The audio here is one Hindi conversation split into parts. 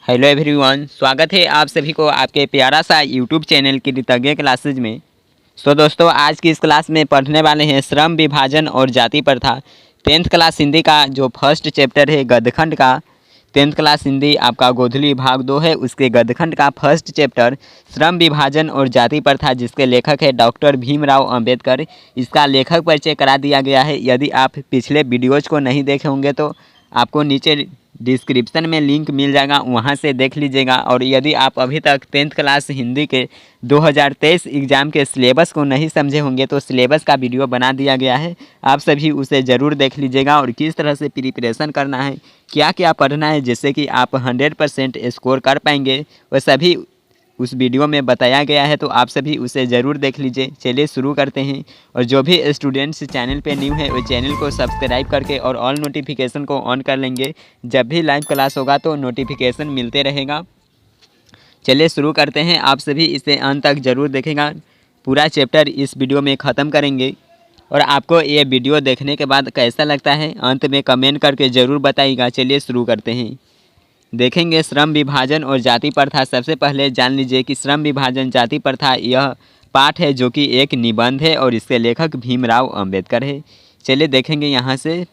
हेलो एवरीवन, स्वागत है आप सभी को आपके प्यारा सा यूट्यूब चैनल की कृतज्ञ क्लासेज में। दोस्तों, आज की इस क्लास में पढ़ने वाले हैं श्रम विभाजन और जाति प्रथा। 10th क्लास हिंदी का जो फर्स्ट चैप्टर है गद्यखंड का, 10th क्लास हिंदी आपका गोधली भाग 2 है, उसके गद्यखंड का फर्स्ट चैप्टर श्रम विभाजन और जाति प्रथा, जिसके लेखक है डॉक्टर भीमराव अंबेडकर। इसका लेखक परिचय करा दिया गया है। यदि आप पिछले वीडियोज़ को नहीं देखे होंगे तो आपको नीचे डिस्क्रिप्शन में लिंक मिल जाएगा, वहां से देख लीजिएगा। और यदि आप अभी तक 10th क्लास हिंदी के 2023 एग्ज़ाम के सिलेबस को नहीं समझे होंगे तो सिलेबस का वीडियो बना दिया गया है, आप सभी उसे ज़रूर देख लीजिएगा। और किस तरह से प्रिपरेशन करना है, क्या क्या पढ़ना है, जिससे कि आप 100% स्कोर कर पाएंगे, वह सभी उस वीडियो में बताया गया है। तो आप सभी उसे ज़रूर देख लीजिए। चलिए शुरू करते हैं। और जो भी स्टूडेंट्स चैनल पे न्यू है वो चैनल को सब्सक्राइब करके और ऑल नोटिफिकेशन को ऑन कर लेंगे। जब भी लाइव क्लास होगा तो नोटिफिकेशन मिलते रहेगा। चलिए शुरू करते हैं। आप सभी इसे अंत तक ज़रूर देखेगा। पूरा चैप्टर इस वीडियो में ख़त्म करेंगे। और आपको ये वीडियो देखने के बाद कैसा लगता है अंत में कमेंट करके ज़रूर बताइएगा। चलिए शुरू करते हैं। देखेंगे श्रम विभाजन और जाति प्रथा। सबसे पहले जान लीजिए कि श्रम विभाजन जाति प्रथा यह पाठ है जो कि एक निबंध है और इसके लेखक भीमराव अंबेडकर है। चलिए देखेंगे यहाँ से।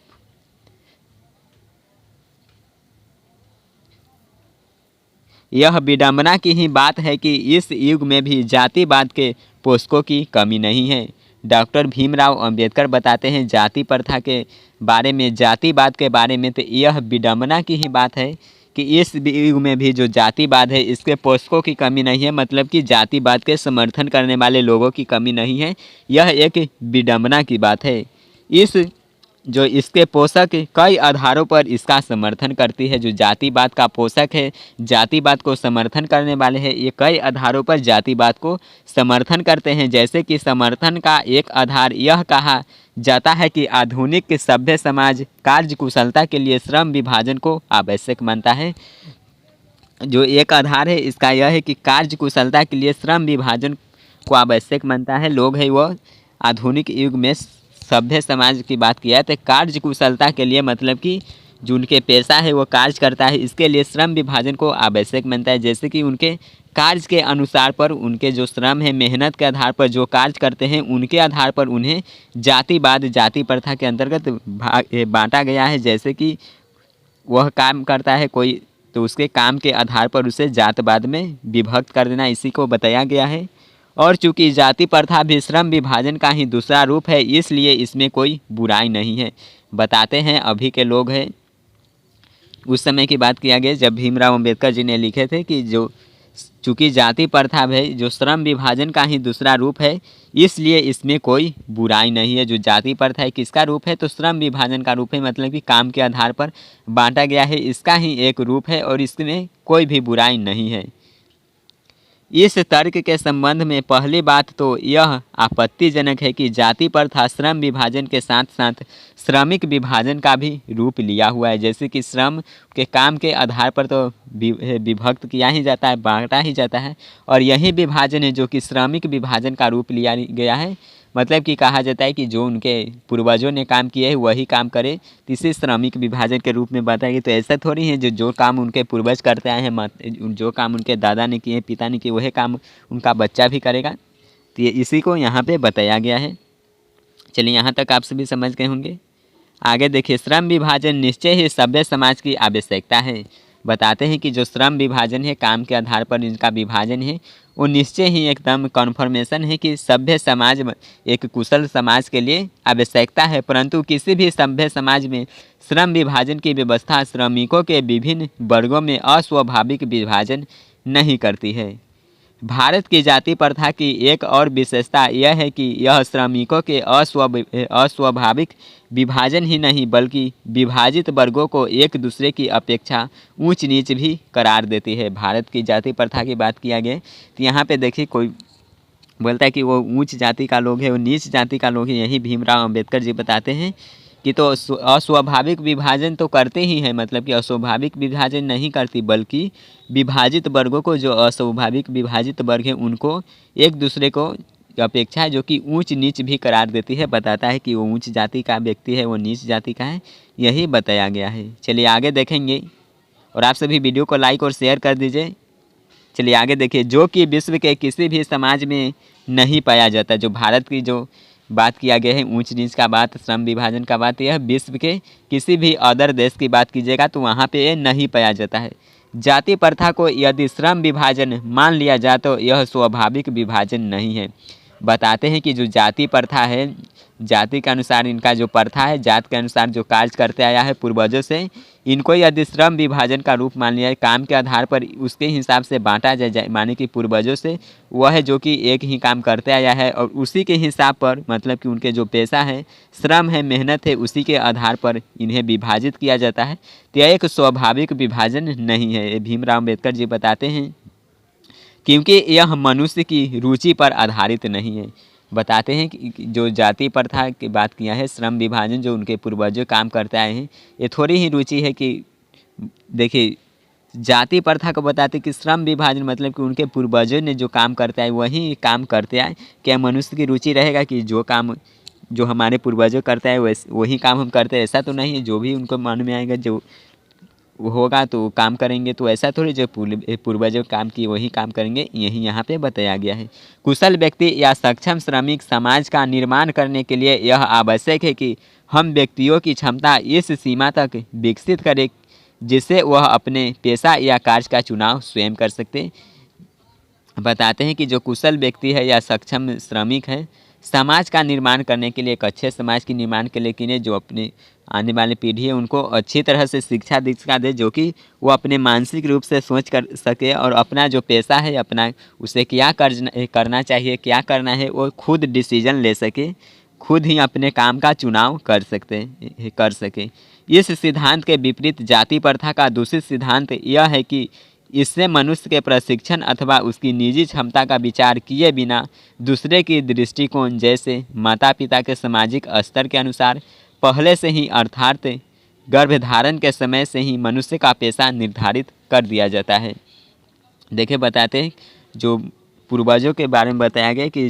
यह विडंबना की ही बात है कि इस युग में भी जातिवाद के पोषकों की कमी नहीं है। डॉक्टर भीमराव अंबेडकर बताते हैं जाति प्रथा के बारे में, जातिवाद के बारे में, तो यह विडंबना की ही बात है कि इस युग में भी जो जातिवाद है इसके पोषकों की कमी नहीं है, मतलब कि जातिवाद के समर्थन करने वाले लोगों की कमी नहीं है। यह एक विडंबना की बात है। इस जो इसके पोषक कई आधारों पर इसका समर्थन करती है। जो जातिवाद का पोषक है, जातिवाद को समर्थन करने वाले हैं, ये कई आधारों पर जातिवाद को समर्थन करते हैं। जैसे कि समर्थन का एक आधार यह कहा जाता है कि आधुनिक सभ्य समाज कार्य कुशलता के लिए श्रम विभाजन को आवश्यक मानता है। जो एक आधार है इसका यह है कि कार्य कुशलता के लिए श्रम विभाजन को आवश्यक मानता है। लोग है वो आधुनिक युग में सभ्य समाज की बात किया है तो कार्य कुशलता के लिए, मतलब कि जो उनके पेशा है वो कार्य करता है, इसके लिए श्रम विभाजन को आवश्यक मानता है। जैसे कि उनके कार्य के अनुसार पर, उनके जो श्रम है, मेहनत के आधार पर जो कार्य करते हैं, उनके आधार पर उन्हें जातिवाद, जाति प्रथा के अंतर्गत बांटा गया है। जैसे कि वह काम करता है कोई, तो उसके काम के आधार पर उसे जातवाद में विभक्त कर देना, इसी को बताया गया है। और चूंकि जाति प्रथा भी श्रम विभाजन का ही दूसरा रूप है, इसलिए इसमें कोई बुराई नहीं है। बताते हैं अभी के लोग हैं, उस समय की बात किया गया जब भीमराव अंबेडकर जी ने लिखे थे कि जो चूंकि जाति प्रथा है जो श्रम विभाजन का ही दूसरा रूप है, इसलिए इसमें कोई बुराई नहीं है। जो जाति प्रथा है किसका रूप है, तो श्रम विभाजन का रूप है, मतलब कि काम के आधार पर बांटा गया है, इसका ही एक रूप है और इसमें कोई भी बुराई नहीं है। इस तर्क के संबंध में पहली बात तो यह आपत्तिजनक है कि जाति प्रथा श्रम विभाजन के साथ साथ श्रमिक विभाजन का भी रूप लिया हुआ है। जैसे कि श्रम के काम के आधार पर तो विभक्त किया ही जाता है, बांटा ही जाता है, और यही विभाजन है जो कि श्रमिक विभाजन का रूप लिया गया है। मतलब कि कहा जाता है कि जो उनके पूर्वजों ने काम किए हैं वही काम करे, तो इसे श्रमिक विभाजन के रूप में बताया गया। तो ऐसा थोड़ी है जो काम उनके पूर्वज करते आए हैं, जो काम उनके दादा ने किए, पिता ने किए, वही काम उनका बच्चा भी करेगा। तो ये इसी को यहाँ पे बताया गया है। चलिए यहाँ तक आप सभी समझ गए होंगे। आगे देखिए, श्रम विभाजन निश्चय ही सभ्य समाज की आवश्यकता है। बताते हैं कि जो श्रम विभाजन है, काम के आधार पर इनका विभाजन है, वो निश्चय ही एकदम कन्फर्मेशन है कि सभ्य समाज, एक कुशल समाज के लिए आवश्यकता है। परंतु किसी भी सभ्य समाज में श्रम विभाजन की व्यवस्था श्रमिकों के विभिन्न वर्गों में अस्वाभाविक विभाजन नहीं करती है। भारत की जाति प्रथा की एक और विशेषता यह है कि यह श्रमिकों के अस्वाभाविक विभाजन ही नहीं बल्कि विभाजित वर्गों को एक दूसरे की अपेक्षा ऊंच नीच भी करार देती है। भारत की जाति प्रथा की बात किया गया तो यहाँ पे देखिए कोई बोलता है कि वो ऊंच जाति का लोग है, वो नीच जाति का लोग है। यही भीमराव अंबेडकर जी बताते हैं कि तो अस्वाभाविक विभाजन तो करते ही हैं, मतलब कि अस्वाभाविक विभाजन नहीं करती बल्कि विभाजित वर्गों को, जो अस्वाभाविक विभाजित वर्ग हैं उनको एक दूसरे को अपेक्षा जो कि ऊंच नीच भी करार देती है। बताता है कि वो ऊंच जाति का व्यक्ति है, वो नीच जाति का है, यही बताया गया है। चलिए आगे देखेंगे। और आप सभी वीडियो को लाइक और शेयर कर दीजिए। चलिए आगे देखिए, जो कि विश्व के किसी भी समाज में नहीं पाया जाता। जो भारत की जो बात किया गया है, ऊंच नीच का बात, श्रम विभाजन का बात, यह विश्व के किसी भी अदर देश की बात कीजिएगा तो वहाँ पे ये नहीं पाया जाता है। जाति प्रथा को यदि श्रम विभाजन मान लिया जाए तो यह स्वाभाविक विभाजन नहीं है। बताते हैं कि जो जाति प्रथा है, जाति के अनुसार इनका जो प्रथा है, जात के अनुसार जो कार्य करते आया है पूर्वजों से, इनको यदि श्रम विभाजन का रूप मान लिया है, काम के आधार पर उसके हिसाब से बांटा जाए, माने कि पूर्वजों से वह है जो कि एक ही काम करते आया है और उसी के हिसाब पर, मतलब कि उनके जो पेशा है, श्रम है, मेहनत है, उसी के आधार पर इन्हें विभाजित किया जाता है। तो यह एक स्वाभाविक विभाजन नहीं है, ये भीमराव अम्बेडकर जी बताते हैं, क्योंकि यह मनुष्य की रुचि पर आधारित नहीं है। बताते हैं कि जो जाति प्रथा की बात किया है, श्रम विभाजन जो उनके पूर्वजों काम करते आए हैं, ये थोड़ी ही रुचि है कि देखिए, जाति प्रथा को बताते कि श्रम विभाजन मतलब कि उनके पूर्वजों ने जो काम करते आए वही काम करते आए। क्या मनुष्य की रुचि रहेगा कि जो काम जो हमारे पूर्वजों करते आए वही काम हम करते हैं? ऐसा तो नहीं है। जो भी उनको मन में आएगा, जो होगा तो काम करेंगे, तो ऐसा थोड़ी जो पूर्वजों काम किए वही काम करेंगे, यही यहाँ पे बताया गया है। कुशल व्यक्ति या सक्षम श्रमिक समाज का निर्माण करने के लिए यह आवश्यक है कि हम व्यक्तियों की क्षमता इस सीमा तक विकसित करें जिससे वह अपने पेशा या कार्य का चुनाव स्वयं कर सकते। बताते हैं कि जो कुशल व्यक्ति है या सक्षम श्रमिक है, समाज का निर्माण करने के लिए, एक अच्छे समाज के निर्माण के लिए किन्हें, जो अपने आने वाली पीढ़ी है उनको अच्छी तरह से शिक्षा दीक्षा दे, जो कि वो अपने मानसिक रूप से सोच कर सके और अपना जो पेशा है, अपना उसे क्या करना चाहिए, क्या करना है, वो खुद डिसीजन ले सके, खुद ही अपने काम का चुनाव कर सके। इस सिद्धांत के विपरीत जाति प्रथा का दूसरी सिद्धांत यह है कि इससे मनुष्य के प्रशिक्षण अथवा उसकी निजी क्षमता का विचार किए बिना दूसरे की दृष्टिकोण, जैसे माता पिता के सामाजिक स्तर के अनुसार पहले से ही, अर्थात गर्भधारण के समय से ही मनुष्य का पेशा निर्धारित कर दिया जाता है। देखिए बताते हैं जो पूर्वजों के बारे में बताया गया कि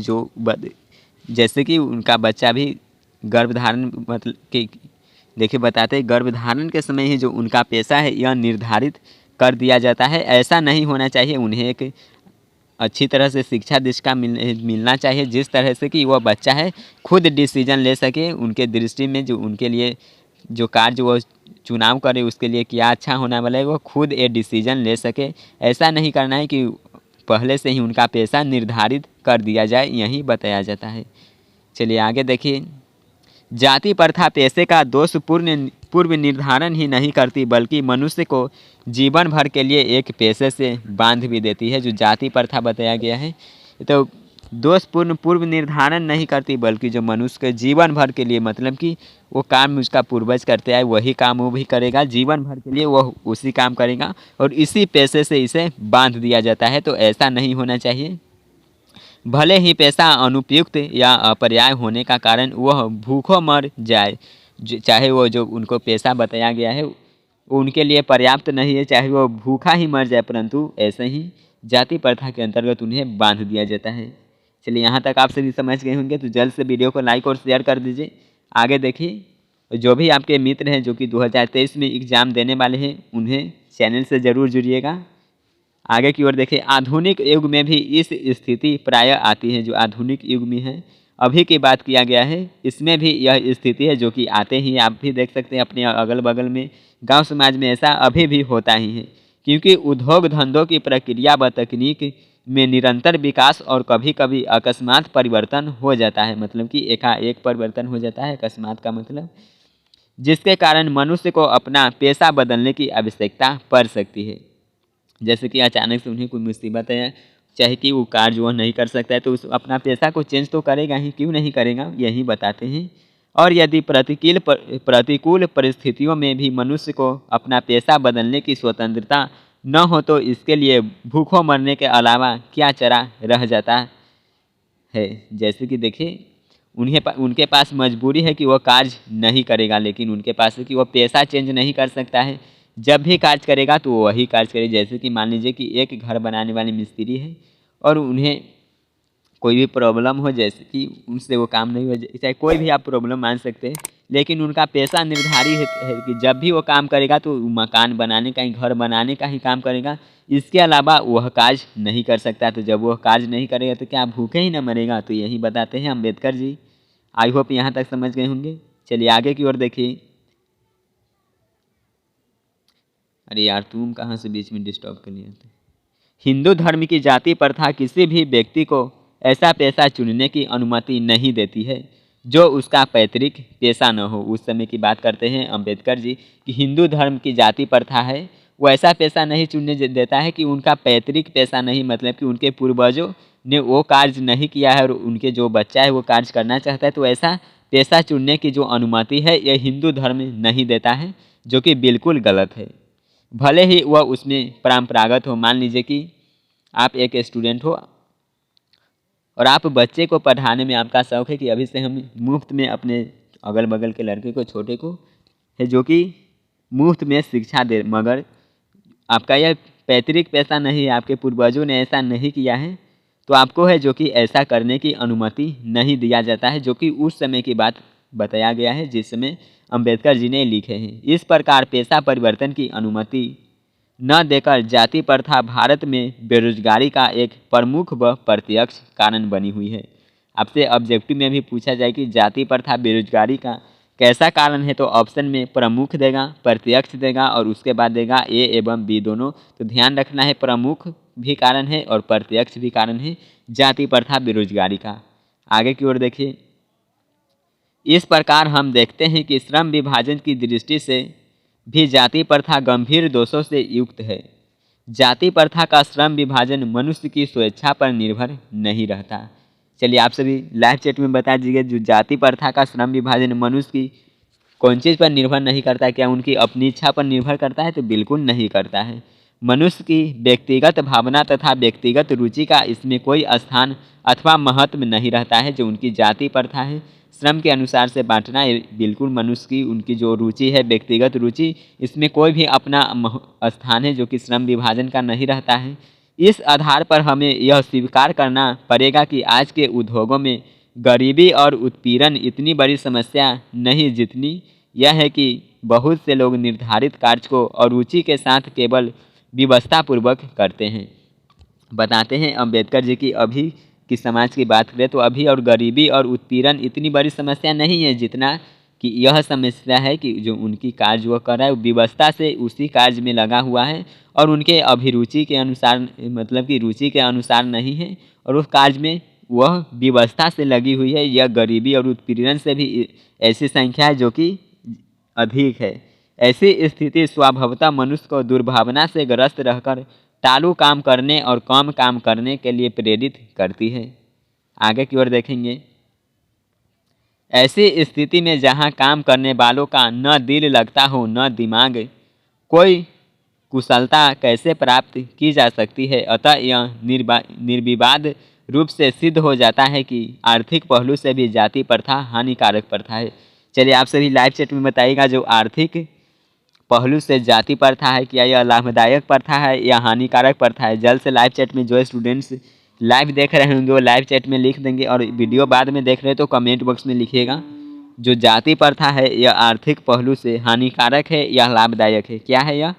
जैसे कि उनका बच्चा भी गर्भधारण मतलब कि, देखिए बताते हैं गर्भधारण के समय ही जो उनका पेशा है यह निर्धारित कर दिया जाता है। ऐसा नहीं होना चाहिए। उन्हें एक अच्छी तरह से शिक्षा दीक्षा मिलना चाहिए, जिस तरह से कि वह बच्चा है खुद डिसीजन ले सके, उनके दृष्टि में जो उनके लिए जो कार्य वो चुनाव करे उसके लिए क्या अच्छा होने वाला है, वो खुद ये डिसीजन ले सके। ऐसा नहीं करना है कि पहले से ही उनका पेशा निर्धारित कर दिया जाए, यही बताया जाता है। चलिए आगे देखिए, जाति प्रथा पेशे का पूर्व निर्धारण ही नहीं करती, बल्कि मनुष्य को जीवन भर के लिए एक पेशे से बांध भी देती है। जो जाति प्रथा बताया गया है तो दोषपूर्ण पूर्व निर्धारण नहीं करती, बल्कि जो मनुष्य के जीवन भर के लिए, मतलब कि वो काम उसका पूर्वज करते आए वही काम वो भी करेगा, जीवन भर के लिए वह उसी काम करेगा और इसी पेशे से इसे बांध दिया जाता है। तो ऐसा नहीं होना चाहिए। भले ही पेशा अनुपयुक्त या अपर्याय होने का कारण वह भूखों मर जाए, चाहे वो जो उनको पेशा बताया गया है वो उनके लिए पर्याप्त नहीं है, चाहे वो भूखा ही मर जाए, परंतु ऐसे ही जाति प्रथा के अंतर्गत उन्हें बांध दिया जाता है। चलिए यहाँ तक आप सभी समझ गए होंगे, तो जल्द से वीडियो को लाइक और शेयर कर दीजिए। आगे देखिए, जो भी आपके मित्र हैं जो कि 2023 में एग्ज़ाम देने वाले हैं, उन्हें चैनल से ज़रूर जुड़िएगा। आगे की ओर देखिए, आधुनिक युग में भी इस स्थिति प्रायः आती है। जो आधुनिक युग में है, अभी की बात किया गया है, इसमें भी यह स्थिति है जो कि आते ही आप भी देख सकते हैं अपने अगल बगल में, गांव समाज में ऐसा अभी भी होता ही है। क्योंकि उद्योग धंधों की प्रक्रिया व तकनीक में निरंतर विकास और कभी कभी अकस्मात परिवर्तन हो जाता है, मतलब कि एकाएक परिवर्तन हो जाता है। अकस्मात का मतलब जिसके कारण मनुष्य को अपना पेशा बदलने की आवश्यकता पड़ सकती है। जैसे कि अचानक से उन्हें कोई मुसीबत है, चाहे कि वो कार्य वो नहीं कर सकता है, तो उस अपना पेशा को चेंज तो करेगा ही, क्यों नहीं करेगा, यही बताते हैं। और यदि प्रतिकूल परिस्थितियों में भी मनुष्य को अपना पेशा बदलने की स्वतंत्रता न हो तो इसके लिए भूखों मरने के अलावा क्या चारा रह जाता है। जैसे कि देखिए, उनके पास मजबूरी है कि वह कार्य नहीं करेगा, लेकिन उनके पास है कि वह पेशा चेंज नहीं कर सकता है। जब भी कार्य करेगा तो वही कार्य करे। जैसे कि मान लीजिए कि एक घर बनाने वाले मिस्त्री है और उन्हें कोई भी प्रॉब्लम हो, जैसे कि उनसे वो काम नहीं हो, चाहे कोई भी आप प्रॉब्लम मान सकते हैं, लेकिन उनका पेशा निर्धारित है कि जब भी वो काम करेगा तो मकान बनाने का ही, घर बनाने का ही काम करेगा। इसके अलावा वह कार्य नहीं कर सकता। तो जब वह कार्य नहीं करेगा तो क्या भूखे ही न मरेगा? तो यही बताते हैं अम्बेडकर जी। आई होप यहाँ तक समझ गए होंगे। चलिए आगे की ओर देखिए। अरे यार तुम कहाँ से बीच में डिस्टर्ब कर लिया था। हिंदू धर्म की जाति प्रथा किसी भी व्यक्ति को ऐसा पेशा चुनने की अनुमति नहीं देती है जो उसका पैतृक पेशा न हो। उस समय की बात करते हैं अम्बेडकर जी कि हिंदू धर्म की जाति प्रथा है वो ऐसा पेशा नहीं चुनने देता है कि उनका पैतृक पेशा नहीं, मतलब कि उनके पूर्वजों ने वो कार्य नहीं किया है और उनके जो बच्चा है वो कार्य करना चाहता है, तो ऐसा पेशा चुनने की जो अनुमति है यह हिंदू धर्म नहीं देता है, जो कि बिल्कुल गलत है। भले ही वह उसमें परंपरागत हो। मान लीजिए कि आप एक स्टूडेंट हो और आप बच्चे को पढ़ाने में आपका शौक़ है कि अभी से हम मुफ्त में अपने अगल बगल के लड़के को, छोटे को है जो कि मुफ्त में शिक्षा दे, मगर आपका यह पैतृक पेशा नहीं है, आपके पूर्वजों ने ऐसा नहीं किया है, तो आपको है जो कि ऐसा करने की अनुमति नहीं दिया जाता है, जो कि उस समय की बात बताया गया है जिस समय अम्बेडकर जी ने लिखे हैं। इस प्रकार पेशा परिवर्तन की अनुमति न देकर जाति प्रथा भारत में बेरोजगारी का एक प्रमुख व प्रत्यक्ष कारण बनी हुई है। आपसे ऑब्जेक्टिव में भी पूछा जाए कि जाति प्रथा बेरोजगारी का कैसा कारण है, तो ऑप्शन में प्रमुख देगा, प्रत्यक्ष देगा और उसके बाद देगा ए एवं बी दोनों। तो ध्यान रखना है प्रमुख भी कारण है और प्रत्यक्ष भी कारण है जाति प्रथा बेरोजगारी का। आगे की ओर देखिए। इस प्रकार हम देखते हैं कि श्रम विभाजन की दृष्टि से भी जाति प्रथा गंभीर दोषों से युक्त है। जाति प्रथा का श्रम विभाजन मनुष्य की स्वेच्छा पर निर्भर नहीं रहता। चलिए आप सभी लाइव चैट में बता दीजिए, जो जाति प्रथा का श्रम विभाजन मनुष्य की कौन चीज़ पर निर्भर नहीं करता? क्या उनकी अपनी इच्छा पर निर्भर करता है? तो बिल्कुल नहीं करता है। मनुष्य की व्यक्तिगत भावना तथा व्यक्तिगत रुचि का इसमें कोई स्थान अथवा महत्व नहीं रहता है। जो उनकी जाति प्रथा है श्रम के अनुसार से बांटना, बिल्कुल मनुष्य की उनकी जो रुचि है, व्यक्तिगत रुचि, इसमें कोई भी अपना स्थान है जो कि श्रम विभाजन का नहीं रहता है। इस आधार पर हमें यह स्वीकार करना पड़ेगा कि आज के उद्योगों में गरीबी और उत्पीड़न इतनी बड़ी समस्या नहीं जितनी यह है कि बहुत से लोग निर्धारित कार्य को और रुचि के साथ केवल व्यवस्थापूर्वक करते हैं। बताते हैं अम्बेडकर जी की अभी की समाज की बात करें तो अभी और गरीबी और उत्पीड़न इतनी बड़ी समस्या नहीं है जितना कि यह समस्या है कि जो उनकी कार्य वह कर रहा है वो व्यवस्था से उसी कार्य में लगा हुआ है और उनके अभिरुचि के अनुसार, मतलब कि रुचि के अनुसार नहीं है और उस कार्य में वह व्यवस्था से लगी हुई है। यह गरीबी और उत्पीड़न से भी ऐसी संख्या है जो कि अधिक है। ऐसी स्थिति स्वभावतः मनुष्य को दुर्भावना से ग्रस्त रहकर टालू काम करने और कम काम करने के लिए प्रेरित करती है। आगे की ओर देखेंगे। ऐसी स्थिति में जहां काम करने वालों का न दिल लगता हो न दिमाग, कोई कुशलता कैसे प्राप्त की जा सकती है? अतः यह निर्विवाद रूप से सिद्ध हो जाता है कि आर्थिक पहलू से भी जाति प्रथा हानिकारक प्रथा है। चलिए आप सभी लाइव चैट में बताइएगा, जो आर्थिक पहलू से जाति प्रथा है क्या यह लाभदायक प्रथा है या हानिकारक प्रथा है? जल्द से लाइव चैट में जो स्टूडेंट्स लाइव देख रहे होंगे वो लाइव चैट में लिख देंगे और वीडियो बाद में देख रहे हैं तो कमेंट बॉक्स में लिखिएगा जो जाति प्रथा है यह आर्थिक पहलू से हानिकारक है या लाभदायक है, क्या है यह?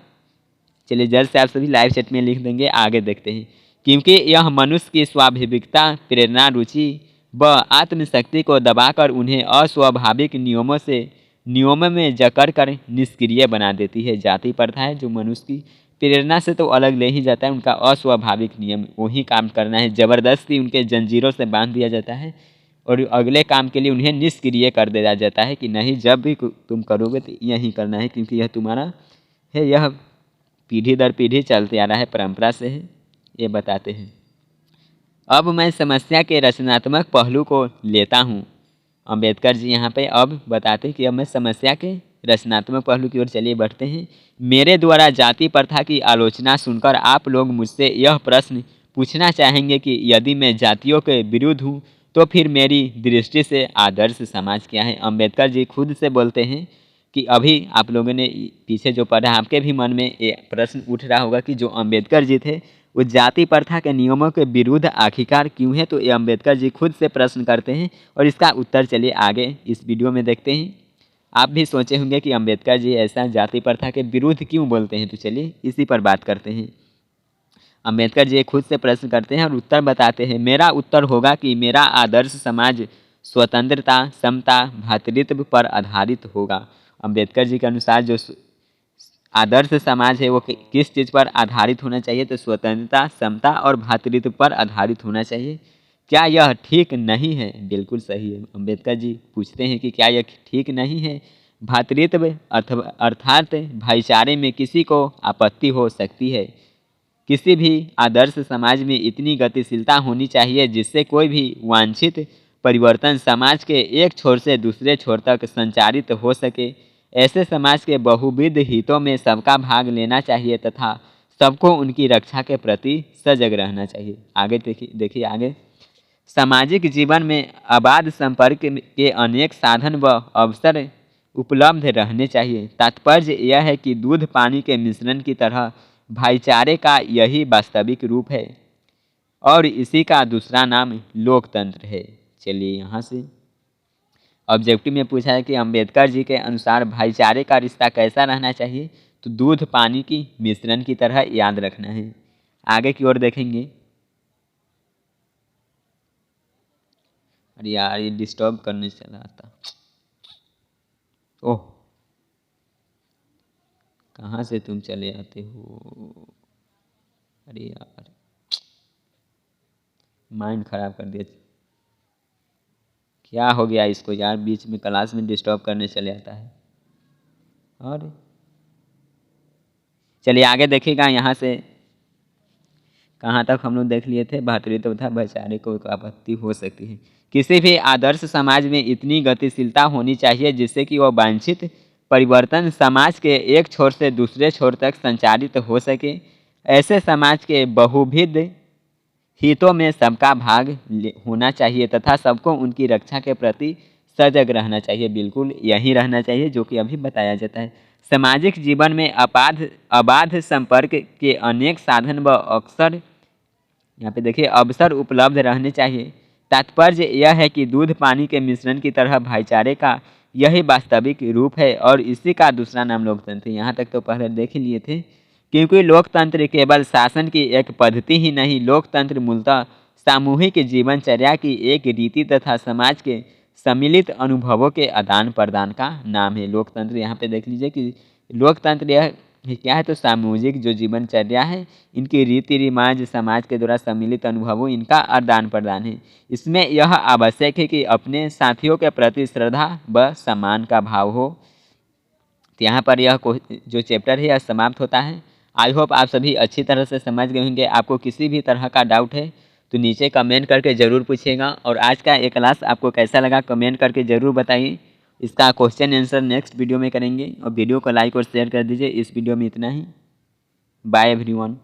चलिए जल्द से आप सभी लाइव चैट में लिख देंगे। आगे देखते हैं। क्योंकि यह मनुष्य की स्वाभाविकता, प्रेरणा, रुचि व आत्मशक्ति को दबाकर उन्हें अस्वाभाविक नियमों में जकड़ कर निष्क्रिय बना देती है। जाति प्रथा है जो मनुष्य की प्रेरणा से तो अलग ले ही जाता है, उनका अस्वाभाविक नियम वही काम करना है, ज़बरदस्ती उनके जंजीरों से बांध दिया जाता है और अगले काम के लिए उन्हें निष्क्रिय कर दिया जाता है कि नहीं, जब भी तुम करोगे तो यही करना है क्योंकि यह तुम्हारा है, यह पीढ़ी दर पीढ़ी चलते आ रहा है, परंपरा से है, ये बताते हैं। अब मैं समस्या के रचनात्मक पहलू को लेता हूँ। अम्बेडकर जी यहाँ पे अब बताते हैं कि अब मैं समस्या के रचनात्मक पहलू की ओर चलिए बढ़ते हैं। मेरे द्वारा जाति प्रथा की आलोचना सुनकर आप लोग मुझसे यह प्रश्न पूछना चाहेंगे कि यदि मैं जातियों के विरुद्ध हूँ तो फिर मेरी दृष्टि से आदर्श समाज क्या है? अम्बेडकर जी खुद से बोलते हैं कि अभी आप लोगों ने पीछे जो पढ़ा आपके भी मन में ये प्रश्न उठ रहा होगा कि जो अम्बेडकर जी थे वो जाति प्रथा के नियमों के विरुद्ध आखिरकार क्यों है? तो ये अम्बेडकर जी खुद से प्रश्न करते हैं और इसका उत्तर चलिए आगे इस वीडियो में देखते हैं। आप भी सोचे होंगे कि अम्बेडकर जी ऐसा जाति प्रथा के विरुद्ध क्यों बोलते हैं, तो चलिए इसी पर बात करते हैं। अम्बेडकर जी खुद से प्रश्न करते हैं और उत्तर बताते हैं। मेरा उत्तर होगा कि मेरा आदर्श समाज स्वतंत्रता, समता, भ्रातृत्व पर आधारित होगा। अम्बेडकर जी के अनुसार जो आदर्श समाज है वो किस चीज़ पर आधारित होना चाहिए, तो स्वतंत्रता, समता और भ्रातृत्व पर आधारित होना चाहिए। क्या यह ठीक नहीं है? बिल्कुल सही है। अम्बेडकर जी पूछते हैं कि क्या यह ठीक नहीं है? भ्रातृत्व अर्थात भाईचारे में किसी को आपत्ति हो सकती है। किसी भी आदर्श समाज में इतनी गतिशीलता होनी चाहिए जिससे कोई भी वांछित परिवर्तन समाज के एक छोर से दूसरे छोर तक संचारित हो सके। ऐसे समाज के बहुविध हितों में सबका भाग लेना चाहिए तथा सबको उनकी रक्षा के प्रति सजग रहना चाहिए। आगे देखिए आगे। सामाजिक जीवन में अबाध संपर्क के अनेक साधन व अवसर उपलब्ध रहने चाहिए। तात्पर्य यह है कि दूध पानी के मिश्रण की तरह भाईचारे का यही वास्तविक रूप है और इसी का दूसरा नाम लोकतंत्र है। चलिए यहाँ से ऑब्जेक्टिव में पूछा है कि अम्बेडकर जी के अनुसार भाईचारे का रिश्ता कैसा रहना चाहिए, तो दूध पानी की मिश्रण की तरह याद रखना है। आगे की ओर देखेंगे। अरे यार ये डिस्टर्ब करने चला था। ओह कहाँ से तुम चले आते हो? अरे यार माइंड ख़राब कर दिया। क्या हो गया इसको यार, बीच में क्लास में डिस्टर्ब करने चले आता है। और चलिए आगे देखिएगा। यहाँ से कहाँ तक हम लोग देख लिए थे? भ्रातृत्व तथा भाईचारे को आपत्ति हो सकती है। किसी भी आदर्श समाज में इतनी गतिशीलता होनी चाहिए जिससे कि वह वांछित परिवर्तन समाज के एक छोर से दूसरे छोर तक संचारित हो सके। ऐसे समाज के बहुविध हितों में सबका भाग होना चाहिए तथा सबको उनकी रक्षा के प्रति सजग रहना चाहिए। बिल्कुल यही रहना चाहिए जो कि अभी बताया जाता है। सामाजिक जीवन में अबाध संपर्क के अनेक साधन व अवसर, यहाँ पे देखिए अवसर उपलब्ध रहने चाहिए। तात्पर्य यह है कि दूध पानी के मिश्रण की तरह भाईचारे का यही वास्तविक रूप है और इसी का दूसरा नाम लोकतंत्र है। यहाँ तक तो पहले देख ही लिए थे। क्योंकि लोकतंत्र केवल शासन की एक पद्धति ही नहीं, लोकतंत्र मूलतः सामूहिक जीवनचर्या की एक रीति तथा समाज के सम्मिलित अनुभवों के आदान प्रदान का नाम है। लोकतंत्र यहाँ पे देख लीजिए कि लोकतंत्र यह क्या है, तो सामूहिक जो जीवनचर्या है, इनकी रीति रिवाज, समाज के द्वारा सम्मिलित अनुभवों, इनका आदान प्रदान है। इसमें यह आवश्यक है कि अपने साथियों के प्रति श्रद्धा व सम्मान का भाव हो। तो यहाँ पर यह जो चैप्टर है यह समाप्त होता है। आई होप आप सभी अच्छी तरह से समझ गए होंगे। आपको किसी भी तरह का डाउट है तो नीचे कमेंट करके ज़रूर पूछिएगा। और आज का ये क्लास आपको कैसा लगा कमेंट करके ज़रूर बताइए। इसका क्वेश्चन आंसर नेक्स्ट वीडियो में करेंगे और वीडियो को लाइक और शेयर कर दीजिए। इस वीडियो में इतना ही। Bye everyone.